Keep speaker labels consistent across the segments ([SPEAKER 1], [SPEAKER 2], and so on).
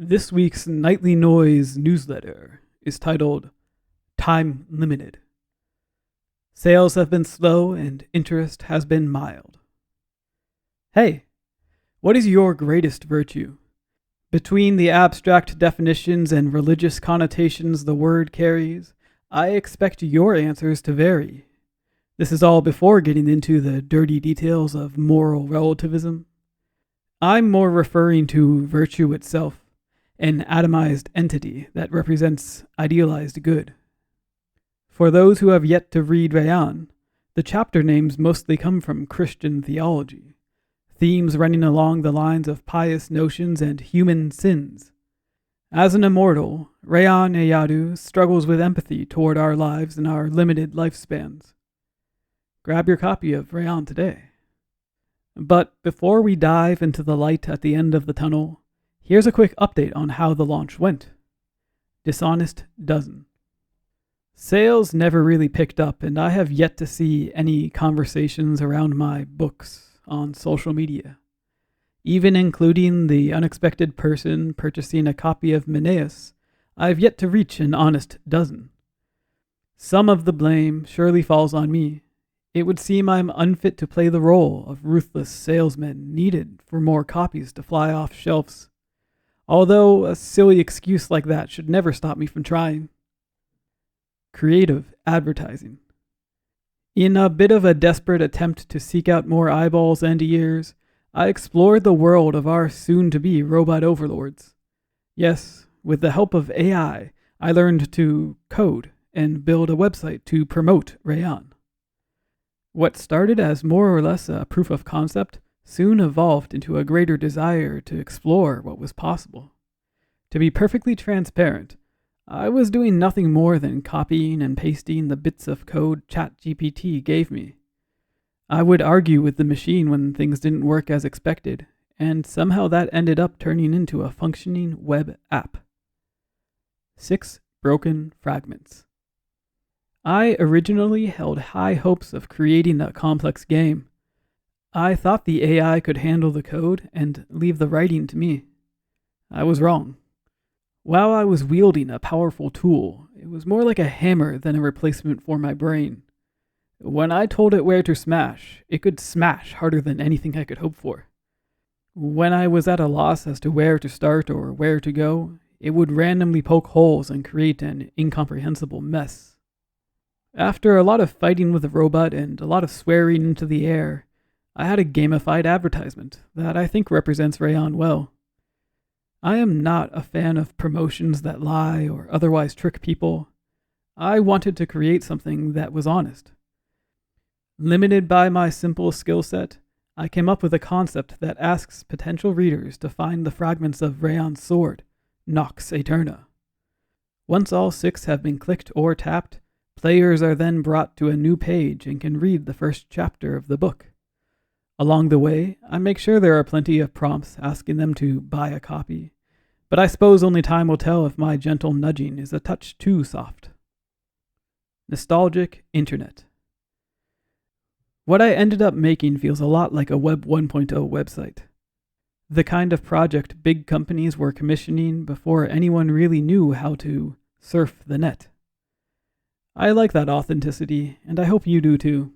[SPEAKER 1] This week's Nightly Noise newsletter is titled Time Limited. Sales have been slow and interest has been mild. Hey, what is your greatest virtue? Between the abstract definitions and religious connotations the word carries, I expect your answers to vary. This is all before getting into the dirty details of moral relativism. I'm more referring to virtue itself, an atomized entity that represents idealized good. For those who have yet to read Rayan, the chapter names mostly come from Christian theology, themes running along the lines of pious notions and human sins. As an immortal, Rayan Eyadu struggles with empathy toward our lives and our limited lifespans. Grab your copy of Rayan today. But before we dive into the light at the end of the tunnel, here's a quick update on how the launch went. Dishonest dozen. Sales never really picked up, and I have yet to see any conversations around my books on social media, even including the unexpected person purchasing a copy of Menelaus. I've yet to reach an honest dozen. Some of the blame surely falls on me. It would seem I'm unfit to play the role of ruthless salesman needed for more copies to fly off shelves. Although a silly excuse like that should never stop me from trying. Creative advertising. In a bit of a desperate attempt to seek out more eyeballs and ears, I explored the world of our soon-to-be robot overlords. Yes, with the help of AI, I learned to code and build a website to promote Rayan. What started as more or less a proof of concept soon evolved into a greater desire to explore what was possible. To be perfectly transparent, I was doing nothing more than copying and pasting the bits of code ChatGPT gave me. I would argue with the machine when things didn't work as expected, and somehow that ended up turning into a functioning web app. 6 broken fragments. I originally held high hopes of creating a complex game. I thought the AI could handle the code and leave the writing to me. I was wrong. While I was wielding a powerful tool, it was more like a hammer than a replacement for my brain. When I told it where to smash, it could smash harder than anything I could hope for. When I was at a loss as to where to start or where to go, it would randomly poke holes and create an incomprehensible mess. After a lot of fighting with the robot and a lot of swearing into the air, I had a gamified advertisement that I think represents Rayan well. I am not a fan of promotions that lie or otherwise trick people. I wanted to create something that was honest. Limited by my simple skill set, I came up with a concept that asks potential readers to find the fragments of Rayan's sword, Nox Aeterna. Once all 6 have been clicked or tapped, players are then brought to a new page and can read the first chapter of the book. Along the way, I make sure there are plenty of prompts asking them to buy a copy, but I suppose only time will tell if my gentle nudging is a touch too soft. Nostalgic Internet. What I ended up making feels a lot like a Web 1.0 website. The kind of project big companies were commissioning before anyone really knew how to surf the net. I like that authenticity, and I hope you do too.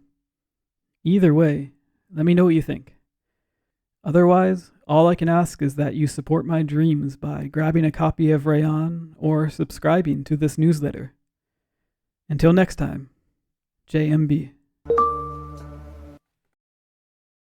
[SPEAKER 1] Either way, let me know what you think. Otherwise, all I can ask is that you support my dreams by grabbing a copy of Rayan or subscribing to this newsletter. Until next time, JMB.